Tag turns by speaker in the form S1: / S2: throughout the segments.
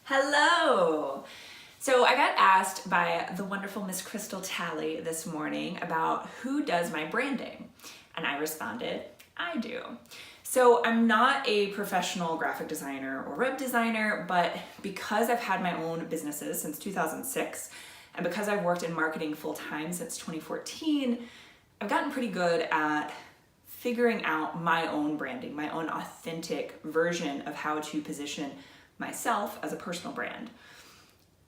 S1: Hello! So I got asked by the wonderful Miss Crystal Talley this morning about who does my branding. And I responded, I do. So I'm not a professional graphic designer or web designer, but because I've had my own businesses since 2006, and because I've worked in marketing full-time since 2014, I've gotten pretty good at figuring out my own branding, my own authentic version of how to position myself as a personal brand.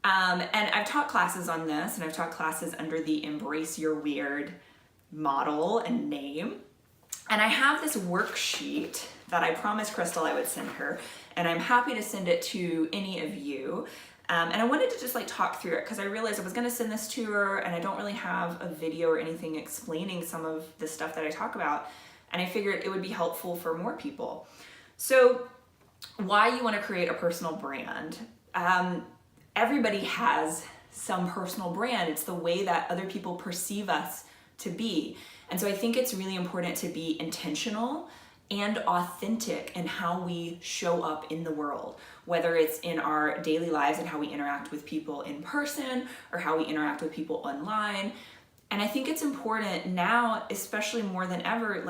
S1: And I've taught classes on this, and I've taught classes under the Embrace Your Weird model and name. And I have this worksheet that I promised Crystal I would send her, and I'm happy to send it to any of you. And I wanted to just talk through it because I realized I was gonna send this to her and I don't really have a video or anything explaining some of the stuff that I talk about. And I figured it would be helpful for more people. So why you wanna create a personal brand. Everybody has some personal brand. It's the way that other people perceive us to be. And so I think it's really important to be intentional and authentic in how we show up in the world, whether it's in our daily lives and how we interact with people in person or how we interact with people online. And I think it's important now, especially more than ever,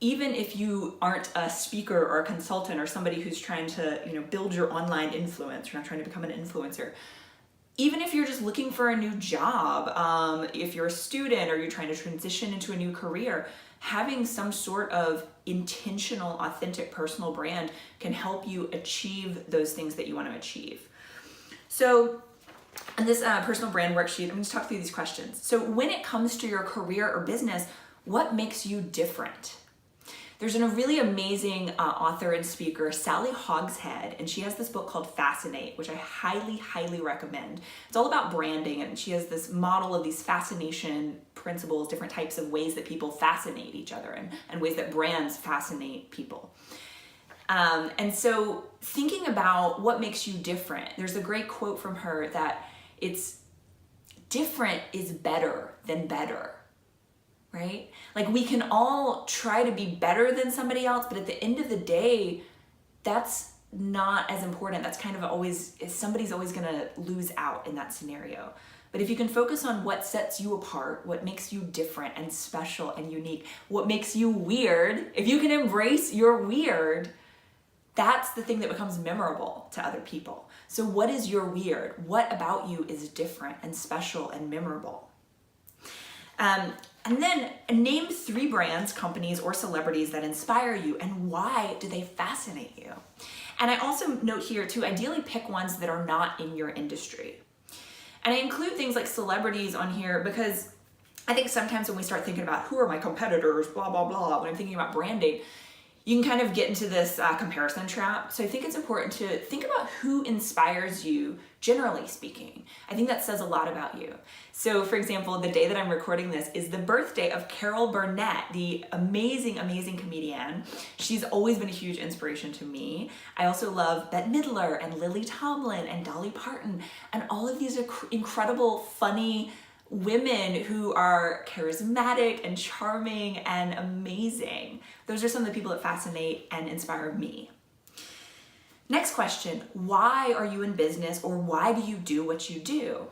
S1: even if you aren't a speaker or a consultant or somebody who's trying to, build your online influence, you're not trying to become an influencer. Even if you're just looking for a new job, if you're a student or you're trying to transition into a new career, having some sort of intentional, authentic personal brand can help you achieve those things that you want to achieve. So in this personal brand worksheet, I'm going to talk through these questions. So when it comes to your career or business, what makes you different? There's a really amazing author and speaker, Sally Hogshead, and she has this book called Fascinate, which I highly, highly recommend. It's all about branding, and she has this model of these fascination principles, different types of ways that people fascinate each other and ways that brands fascinate people. And so thinking about what makes you different, there's a great quote from her that it's different is better than better. Right? We can all try to be better than somebody else, but at the end of the day, that's not as important. That's kind of always, somebody's always gonna lose out in that scenario. But if you can focus on what sets you apart, what makes you different and special and unique, what makes you weird, if you can embrace your weird, that's the thing that becomes memorable to other people. So what is your weird? What about you is different and special and memorable? And then name 3 brands, companies, or celebrities that inspire you, and why do they fascinate you? And I also note here to ideally pick ones that are not in your industry. And I include things like celebrities on here because I think sometimes when we start thinking about who are my competitors, blah, blah, blah, when I'm thinking about branding, you can kind of get into this comparison trap. So I think it's important to think about who inspires you, generally speaking. I think that says a lot about you. So for example, the day that I'm recording this is the birthday of Carol Burnett, the amazing, amazing comedian. She's always been a huge inspiration to me. I also love Bette Midler and Lily Tomlin and Dolly Parton and all of these incredible, funny women who are charismatic and charming and amazing. Those are some of the people that fascinate and inspire me. Next question, why are you in business, or why do you do what you do?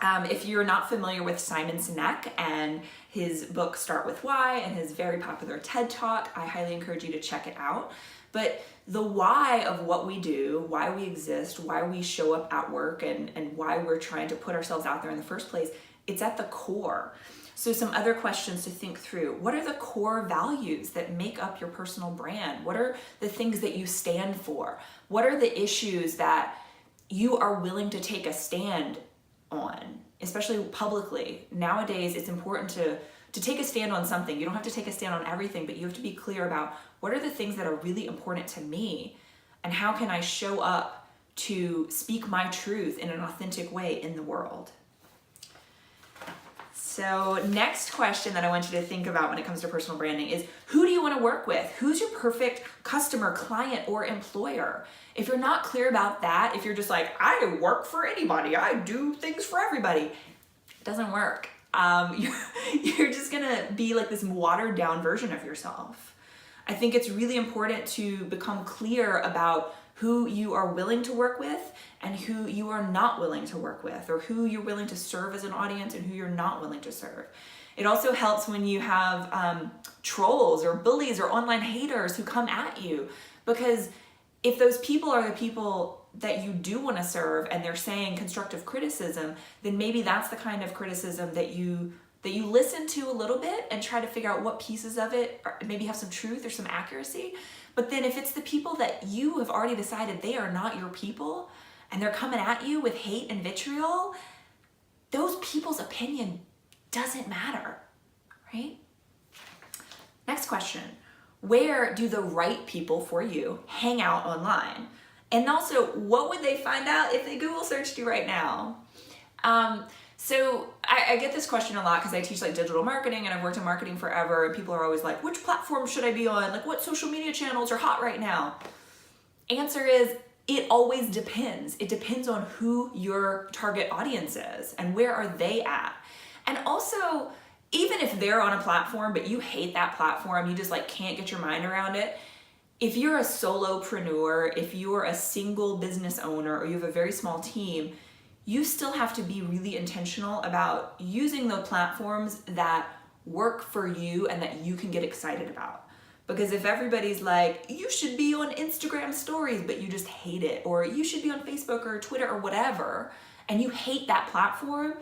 S1: If you're not familiar with Simon Sinek and his book Start With Why and his very popular TED Talk, I highly encourage you to check it out. But the why of what we do, why we exist, why we show up at work, and why we're trying to put ourselves out there in the first place, it's at the core. So some other questions to think through. What are the core values that make up your personal brand? What are the things that you stand for? What are the issues that you are willing to take a stand on, especially publicly? Nowadays, it's important to take a stand on something. You don't have to take a stand on everything, but you have to be clear about what are the things that are really important to me, and how can I show up to speak my truth in an authentic way in the world? So next question that I want you to think about when it comes to personal branding is, who do you want to work with? Who's your perfect customer, client, or employer? If you're not clear about that, if you're just like, I work for anybody, I do things for everybody, it doesn't work. You're just gonna be like this watered down version of yourself. I think it's really important to become clear about who you are willing to work with and who you are not willing to work with, or who you're willing to serve as an audience and who you're not willing to serve. It also helps when you have trolls or bullies or online haters who come at you, because if those people are the people that you do want to serve and they're saying constructive criticism, then maybe that's the kind of criticism that you listen to a little bit and try to figure out what pieces of it maybe have some truth or some accuracy. But then if it's the people that you have already decided they are not your people and they're coming at you with hate and vitriol, those people's opinion doesn't matter, right? Next question. Where do the right people for you hang out online? And also, what would they find out if they Google searched you right now? So I get this question a lot because I teach like digital marketing and I've worked in marketing forever, and people are always like, which platform should I be on? Like, what social media channels are hot right now? Answer is, it always depends. It depends on who your target audience is and where are they at. And also, even if they're on a platform but you hate that platform, you just like can't get your mind around it, if you're a solopreneur, if you're a single business owner, or you have a very small team, you still have to be really intentional about using the platforms that work for you and that you can get excited about. Because if everybody's like, you should be on Instagram stories, but you just hate it, or you should be on Facebook or Twitter or whatever, and you hate that platform,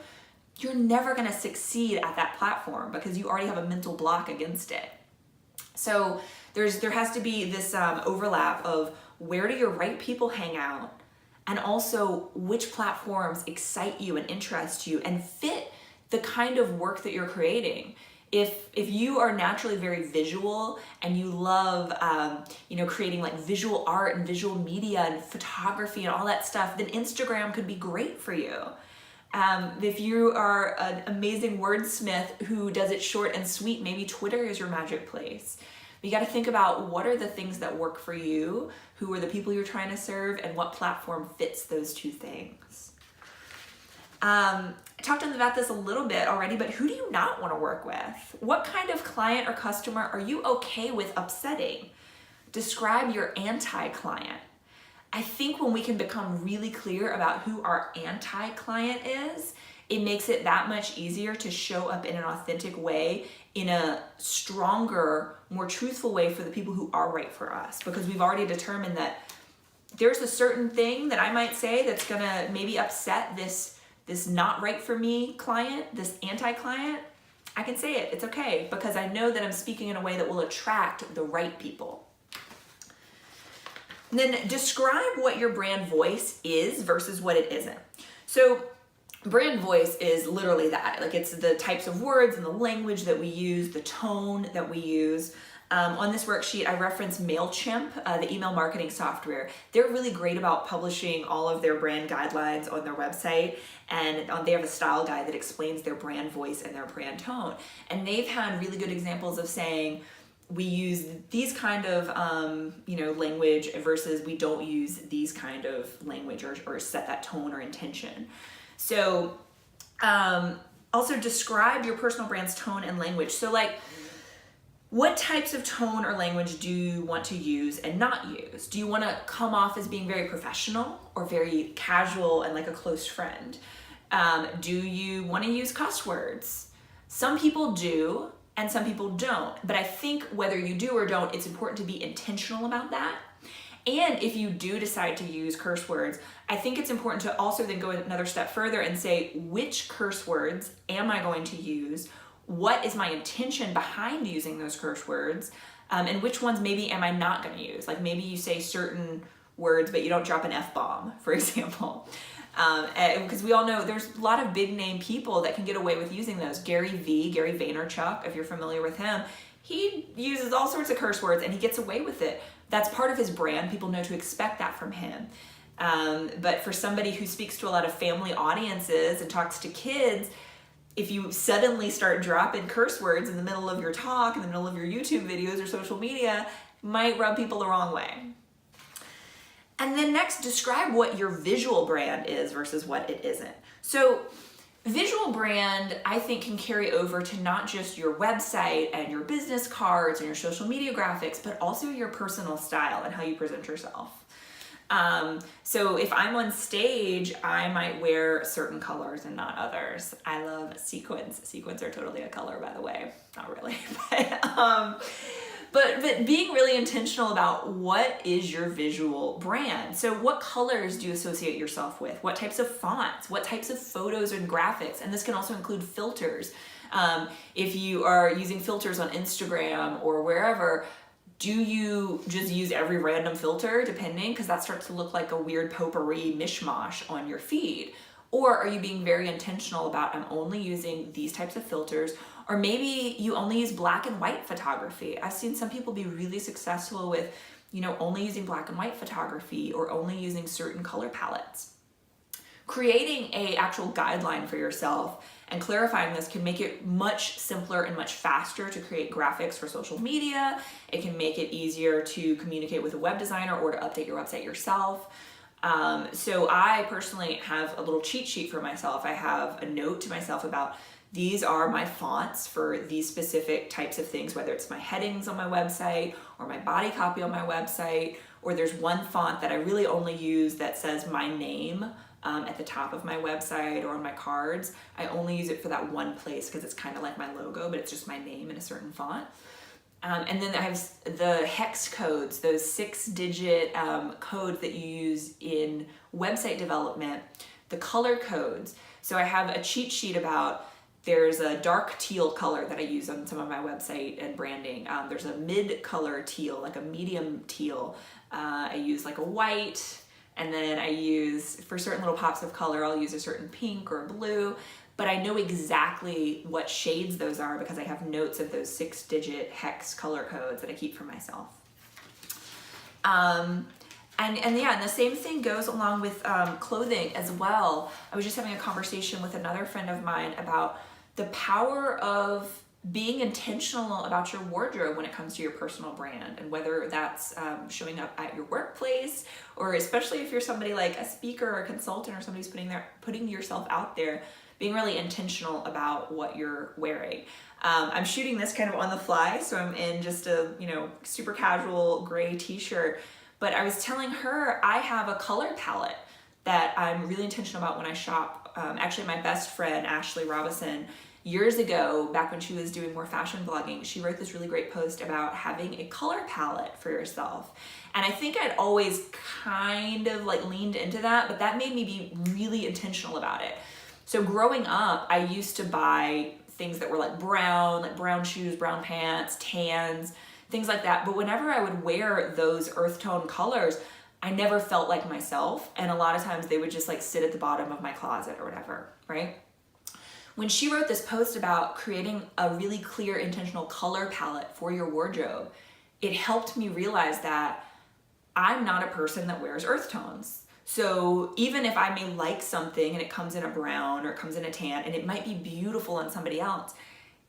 S1: you're never gonna succeed at that platform because you already have a mental block against it. So there has to be this overlap of where do your right people hang out, and also which platforms excite you and interest you and fit the kind of work that you're creating. If you are naturally very visual and you love creating like visual art and visual media and photography and all that stuff, then Instagram could be great for you. If you are an amazing wordsmith who does it short and sweet, maybe Twitter is your magic place. You got to think about what are the things that work for you, who are the people you're trying to serve, and what platform fits those two things. I talked about this a little bit already, but who do you not want to work with? What kind of client or customer are you okay with upsetting? Describe your anti-client. I think when we can become really clear about who our anti-client is, it makes it that much easier to show up in an authentic way, in a stronger, more truthful way for the people who are right for us. Because we've already determined that there's a certain thing that I might say that's gonna maybe upset this not right for me client, this anti-client. I can say it, it's okay, because I know that I'm speaking in a way that will attract the right people. And then describe what your brand voice is versus what it isn't. So brand voice is literally that. Like, it's the types of words and the language that we use, the tone that we use. On this worksheet, I reference MailChimp, the email marketing software. They're really great about publishing all of their brand guidelines on their website, and they have a style guide that explains their brand voice and their brand tone. And they've had really good examples of saying, we use these kind of language versus we don't use these kind of language or set that tone or intention. So also describe your personal brand's tone and language. So like, what types of tone or language do you want to use and not use? Do you want to come off as being very professional or very casual and like a close friend? Do you want to use cuss words? Some people do and some people don't, but I think whether you do or don't, it's important to be intentional about that. And if you do decide to use curse words, I think it's important to also then go another step further and say, which curse words am I going to use? What is my intention behind using those curse words? And which ones maybe am I not going to use? Like, maybe you say certain words, but you don't drop an F-bomb, for example. Because we all know there's a lot of big name people that can get away with using those. Gary Vaynerchuk, if you're familiar with him, he uses all sorts of curse words and he gets away with it. That's part of his brand. People know to expect that from him. But for somebody who speaks to a lot of family audiences and talks to kids, if you suddenly start dropping curse words in the middle of your talk, in the middle of your YouTube videos or social media, might rub people the wrong way. And then next, describe what your visual brand is versus what it isn't. So visual brand, I think, can carry over to not just your website and your business cards and your social media graphics, but also your personal style and how you present yourself. So if I'm on stage, I might wear certain colors and not others. I love sequins. Sequins are totally a color, by the way. Not really, but being really intentional about what is your visual brand. So what colors do you associate yourself with? What types of fonts? What types of photos and graphics? And this can also include filters. If you are using filters on Instagram or wherever, do you just use every random filter depending? Because that starts to look like a weird potpourri mishmash on your feed. Or are you being very intentional about, I'm only using these types of filters? Or maybe you only use black and white photography. I've seen some people be really successful with, only using black and white photography or only using certain color palettes. Creating a actual guideline for yourself and clarifying this can make it much simpler and much faster to create graphics for social media. It can make it easier to communicate with a web designer or to update your website yourself. So I personally have a little cheat sheet for myself. I have a note to myself about these are my fonts for these specific types of things, whether it's my headings on my website or my body copy on my website, or there's one font that I really only use that says my name at the top of my website or on my cards. I only use it for that one place because it's kind of like my logo, but it's just my name in a certain font. And then I have the hex codes, those 6-digit codes that you use in website development, the color codes. So I have a cheat sheet about, there's a dark teal color that I use on some of my website and branding. There's a mid color teal, like a medium teal. I use like a white, and then I use, for certain little pops of color, I'll use a certain pink or blue. But I know exactly what shades those are because I have notes of those 6-digit hex color codes that I keep for myself. And the same thing goes along with clothing as well. I was just having a conversation with another friend of mine about the power of being intentional about your wardrobe when it comes to your personal brand, and whether that's showing up at your workplace, or especially if you're somebody like a speaker or a consultant or somebody who's putting yourself out there, being really intentional about what you're wearing. I'm shooting this kind of on the fly, so I'm in just a super casual gray t-shirt, but I was telling her I have a color palette that I'm really intentional about when I shop. Actually, my best friend, Ashley Robinson, years ago, back when she was doing more fashion blogging, she wrote this really great post about having a color palette for yourself. And I think I'd always kind of leaned into that, but that made me be really intentional about it. So growing up, I used to buy things that were like brown shoes, brown pants, tans, things like that. But whenever I would wear those earth tone colors, I never felt like myself. And a lot of times they would just sit at the bottom of my closet or whatever, right? When she wrote this post about creating a really clear, intentional color palette for your wardrobe, it helped me realize that I'm not a person that wears earth tones. So even if I may like something and it comes in a brown or it comes in a tan and it might be beautiful on somebody else,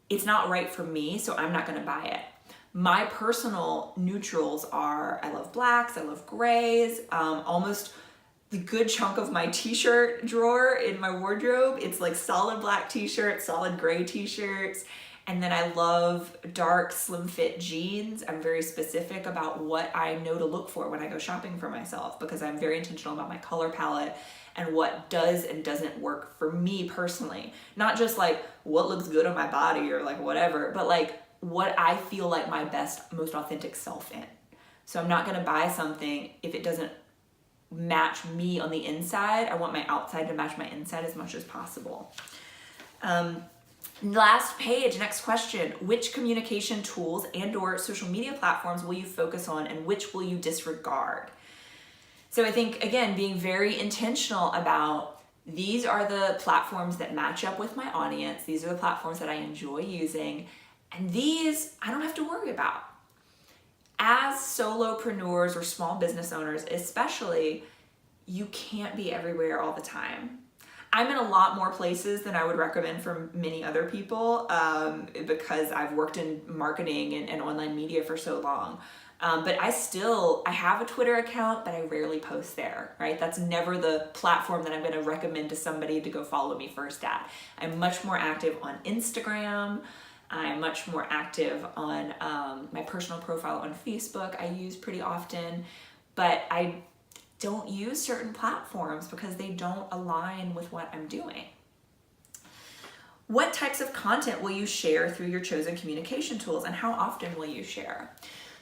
S1: it's not right for me, so I'm not gonna buy it. My personal neutrals are, I love blacks, I love grays, almost the good chunk of my t-shirt drawer in my wardrobe, it's solid black t-shirts, solid gray t-shirts, and then I love dark slim fit jeans. I'm very specific about what I know to look for when I go shopping for myself, because I'm very intentional about my color palette and what does and doesn't work for me personally. Not just what looks good on my body or whatever, but what I feel like my best, most authentic self in. So I'm not gonna buy something if it doesn't match me on the inside. I want my outside to match my inside as much as possible. Last page, next question. Which communication tools and/or social media platforms will you focus on, and which will you disregard? So I think, again, being very intentional about, these are the platforms that match up with my audience. These are the platforms that I enjoy using, and these I don't have to worry about. As solopreneurs or small business owners especially, you can't be everywhere all the time. I'm in a lot more places than I would recommend for many other people because I've worked in marketing and online media for so long. But I have a Twitter account, but I rarely post there, right? That's never the platform that I'm gonna recommend to somebody to go follow me first at. I'm much more active on Instagram. I'm much more active on my personal profile on Facebook. I use pretty often, but don't use certain platforms because they don't align with what I'm doing. What types of content will you share through your chosen communication tools, and how often will you share?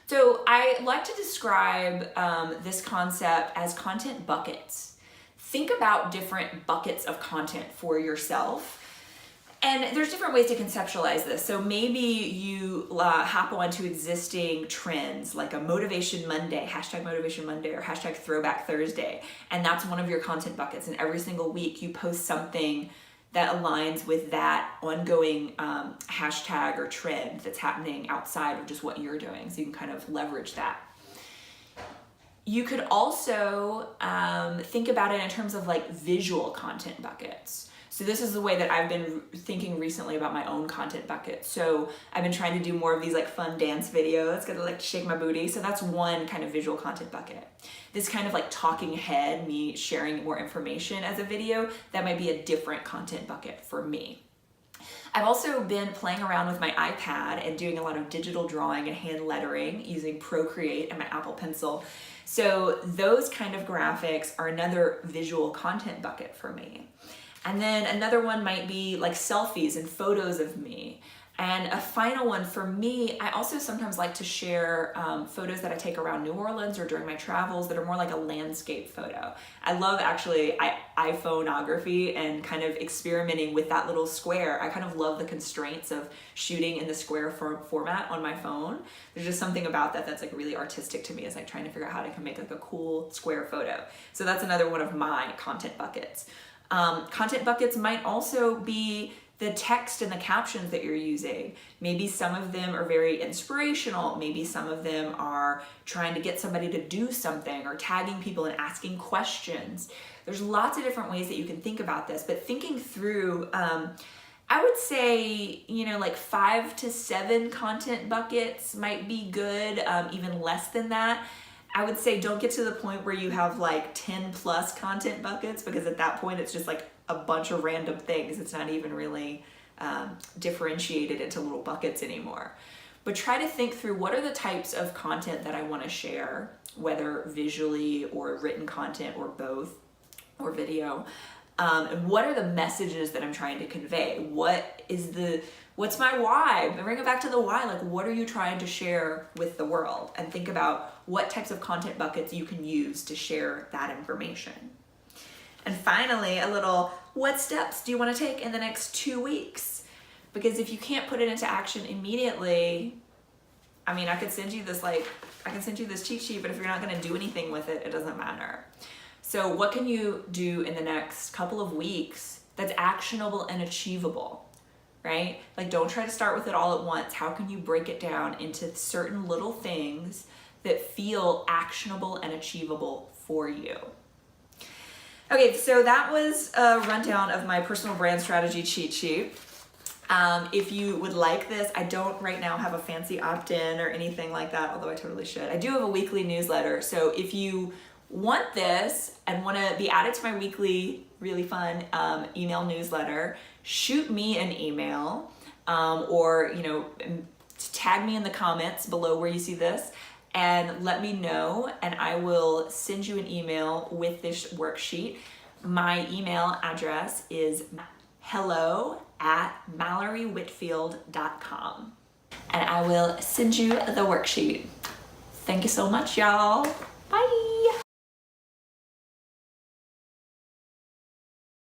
S1: So I like to describe this concept as content buckets. Think about different buckets of content for yourself. And there's different ways to conceptualize this. So maybe you hop onto existing trends like a Motivation Monday, hashtag Motivation Monday, or hashtag Throwback Thursday. And that's one of your content buckets. And every single week you post something that aligns with that ongoing hashtag or trend that's happening outside of just what you're doing. So you can kind of leverage that. You could also think about it in terms of like visual content buckets. So this is the way that I've been thinking recently about my own content bucket. So I've been trying to do more of these like fun dance videos, gonna like shake my booty. So that's one kind of visual content bucket. This kind of like talking head, me sharing more information as a video, that might be a different content bucket for me. I've also been playing around with my iPad and doing a lot of digital drawing and hand lettering using Procreate and my Apple Pencil. So those kind of graphics are another visual content bucket for me. And then another one might be like selfies and photos of me. And a final one for me, I also sometimes like to share photos that I take around New Orleans or during my travels that are more like a landscape photo. I love actually iPhoneography and kind of experimenting with that little square. I kind of love the constraints of shooting in the square format on my phone. There's just something about that that's like really artistic to me. It's like trying to figure out how I can make like a cool square photo. So that's another one of my content buckets. Content buckets might also be the text and the captions that you're using. Maybe some of them are very inspirational. Maybe some of them are trying to get somebody to do something or tagging people and asking questions. There's lots of different ways that you can think about this, but thinking through, I would say, like 5 to 7 content buckets might be good, even less than that. I would say don't get to the point where you have like 10 plus content buckets, because at that point it's just like a bunch of random things. It's not even really differentiated into little buckets anymore. But try to think through what are the types of content that I want to share, whether visually or written content or both, or video. And what are the messages that I'm trying to convey? What's my why? Bring it back to the why. Like, what are you trying to share with the world? And think about what types of content buckets you can use to share that information. And finally, a little, what steps do you want to take in the next 2 weeks? Because if you can't put it into action immediately, I could send you this cheat sheet, but if you're not going to do anything with it, it doesn't matter. So what can you do in the next couple of weeks that's actionable and achievable, right? Like, don't try to start with it all at once. How can you break it down into certain little things that feel actionable and achievable for you? Okay, so that was a rundown of my personal brand strategy cheat sheet. If you would like this, I don't right now have a fancy opt-in or anything like that, although I totally should. I do have a weekly newsletter, so if you want this and want to be added to my weekly, really fun email newsletter, shoot me an email or tag me in the comments below where you see this and let me know, and I will send you an email with this worksheet. My email address is hello@MalloryWhitfield.com, and I will send you the worksheet. Thank you so much, y'all. Bye.